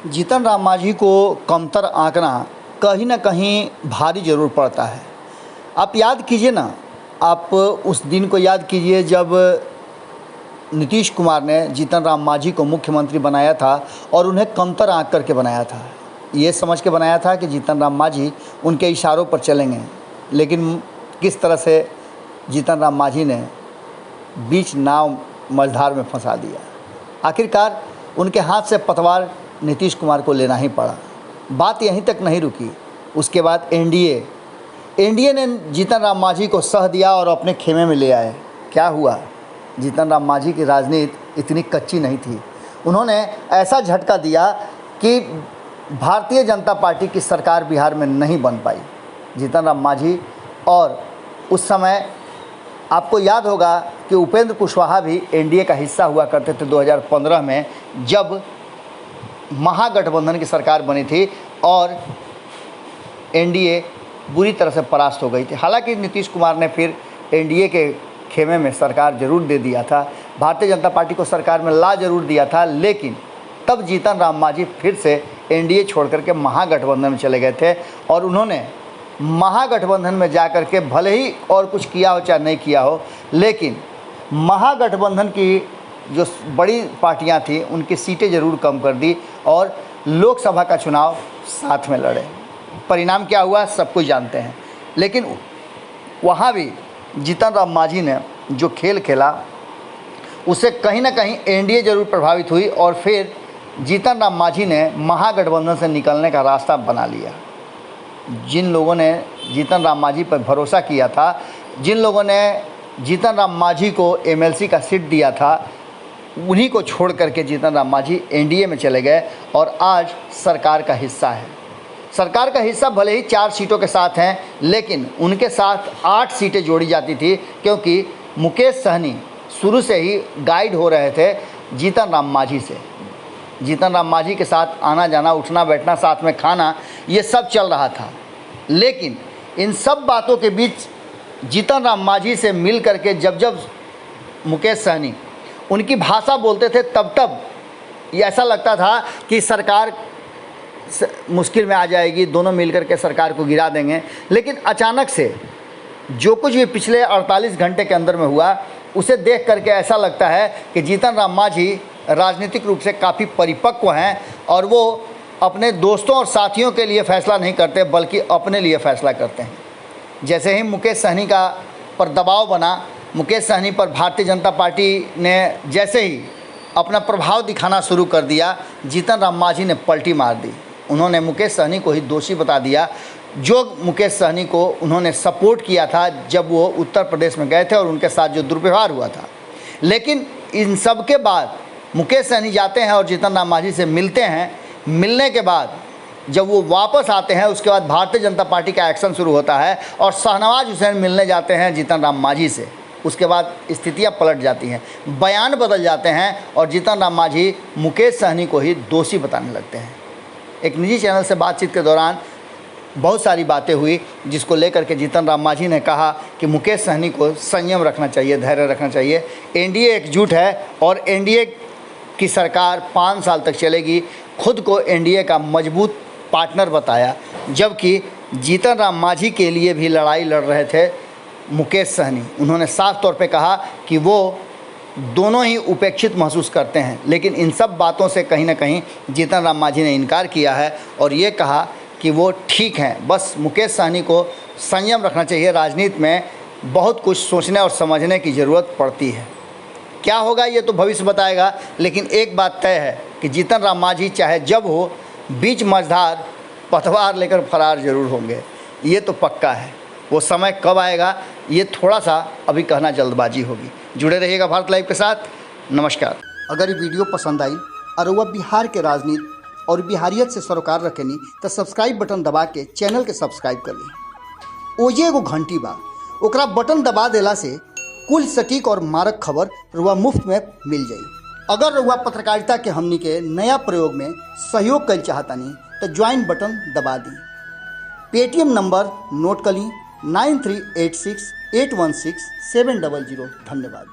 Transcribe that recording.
जीतन राम मांझी को कमतर आंकना कहीं ना कहीं भारी ज़रूर पड़ता है। आप याद कीजिए ना, आप उस दिन को याद कीजिए जब नीतीश कुमार ने जीतन राम मांझी को मुख्यमंत्री बनाया था और उन्हें कमतर आंक करके बनाया था। ये समझ के बनाया था कि जीतन राम मांझी उनके इशारों पर चलेंगे, लेकिन किस तरह से जीतन राम मांझी ने बीच नाव मझधार में फंसा दिया। आखिरकार उनके हाथ से पतवार नीतीश कुमार को लेना ही पड़ा। बात यहीं तक नहीं रुकी, उसके बाद एनडीए ने जीतन राम मांझी को सह दिया और अपने खेमे में ले आए। क्या हुआ? जीतन राम मांझी की राजनीति इतनी कच्ची नहीं थी। उन्होंने ऐसा झटका दिया कि भारतीय जनता पार्टी की सरकार बिहार में नहीं बन पाई। जीतन राम मांझी, और उस समय आपको याद होगा कि उपेंद्र कुशवाहा भी एनडीए का हिस्सा हुआ करते थे 2015 में, जब महागठबंधन की सरकार बनी थी और एनडीए बुरी तरह से परास्त हो गई थी। हालांकि नीतीश कुमार ने फिर एनडीए के खेमे में सरकार जरूर दे दिया था, भारतीय जनता पार्टी को सरकार में ला जरूर दिया था, लेकिन तब जीतन राम मांझी फिर से एनडीए छोड़ करके महागठबंधन में चले गए थे और उन्होंने महागठबंधन में जा कर के भले ही और कुछ किया हो चाहे नहीं किया हो, लेकिन महागठबंधन की जो बड़ी पार्टियां थी उनकी सीटें ज़रूर कम कर दी और लोकसभा का चुनाव साथ में लड़े। परिणाम क्या हुआ सब कुछ जानते हैं, लेकिन वहाँ भी जीतन राम मांझी ने जो खेल खेला उससे कहीं ना कहीं एनडीए ज़रूर प्रभावित हुई और फिर जीतन राम मांझी ने महागठबंधन से निकलने का रास्ता बना लिया। जिन लोगों ने जीतन राम मांझी पर भरोसा किया था, जिन लोगों ने जीतन राम मांझी को एमएलसी का सीट दिया था, उन्हीं को छोड़ करके जीतन राम मांझी एनडीए में चले गए और आज सरकार का हिस्सा है। सरकार का हिस्सा भले ही 4 सीटों के साथ हैं, लेकिन उनके साथ 8 सीटें जोड़ी जाती थी, क्योंकि मुकेश सहनी शुरू से ही गाइड हो रहे थे जीतन राम मांझी से। जीतन राम मांझी के साथ आना जाना, उठना बैठना, साथ में खाना, ये सब चल रहा था। लेकिन इन सब बातों के बीच जीतन राम मांझी से मिल करके जब मुकेश सहनी उनकी भाषा बोलते थे, तब ये ऐसा लगता था कि सरकार मुश्किल में आ जाएगी, दोनों मिलकर के सरकार को गिरा देंगे। लेकिन अचानक से जो कुछ भी पिछले 48 घंटे के अंदर में हुआ, उसे देख करके ऐसा लगता है कि जीतन राम मांझी राजनीतिक रूप से काफ़ी परिपक्व हैं और वो अपने दोस्तों और साथियों के लिए फ़ैसला नहीं करते, बल्कि अपने लिए फ़ैसला करते हैं। जैसे ही मुकेश सहनी का पर दबाव बना, मुकेश सहनी पर भारतीय जनता पार्टी ने जैसे ही अपना प्रभाव दिखाना शुरू कर दिया, जीतन राम मांझी ने पलटी मार दी। उन्होंने मुकेश सहनी को ही दोषी बता दिया, जो मुकेश सहनी को उन्होंने सपोर्ट किया था जब वो उत्तर प्रदेश में गए थे और उनके साथ जो दुर्व्यवहार हुआ था। लेकिन इन सब के बाद मुकेश सहनी जाते हैं और जीतन राम मांझी से मिलते हैं। मिलने के बाद जब वो वापस आते हैं, उसके बाद भारतीय जनता पार्टी का एक्शन शुरू होता है और शाहनवाज हुसैन मिलने जाते हैं जीतन राम मांझी से। उसके बाद स्थितियां पलट जाती हैं, बयान बदल जाते हैं और जीतन राम मांझी मुकेश सहनी को ही दोषी बताने लगते हैं। एक निजी चैनल से बातचीत के दौरान बहुत सारी बातें हुई, जिसको लेकर के जीतन राम मांझी ने कहा कि मुकेश सहनी को संयम रखना चाहिए, धैर्य रखना चाहिए। एनडीए एकजुट है और एनडीए की सरकार 5 साल तक चलेगी। खुद को एनडीए का मजबूत पार्टनर बताया, जबकि जीतन राम मांझी के लिए भी लड़ाई लड़ रहे थे मुकेश सहनी। उन्होंने साफ तौर पे कहा कि वो दोनों ही उपेक्षित महसूस करते हैं, लेकिन इन सब बातों से कहीं ना कहीं जीतन राम मांझी ने इनकार किया है और ये कहा कि वो ठीक हैं, बस मुकेश सहनी को संयम रखना चाहिए। राजनीति में बहुत कुछ सोचने और समझने की ज़रूरत पड़ती है। क्या होगा ये तो भविष्य बताएगा, लेकिन एक बात तय है कि जीतन राम मांझी चाहे जब हो, बीच मझधार पतवार लेकर फरार जरूर होंगे। ये तो पक्का है। वो समय कब आएगा ये थोड़ा सा अभी कहना जल्दबाजी होगी। जुड़े रहिएगा भारत लाइव के साथ। नमस्कार। अगर ये वीडियो पसंद आई और वह बिहार के राजनीति और बिहारियत से सरोकार रखेनी तो सब्सक्राइब बटन दबा के चैनल के सब्सक्राइब कर ली। ओजे एगो घंटी बा, ओकरा बटन दबा देला से कुल सटीक और मारक खबर रुआ मुफ्त में मिल जाई। अगर रुआ पत्रकारिता के हमनी के नया प्रयोग में सहयोग कर चाहतानी तो ज्वाइन बटन दबा दी। पेटीएम नंबर नोट कर ली 9386816700। धन्यवाद।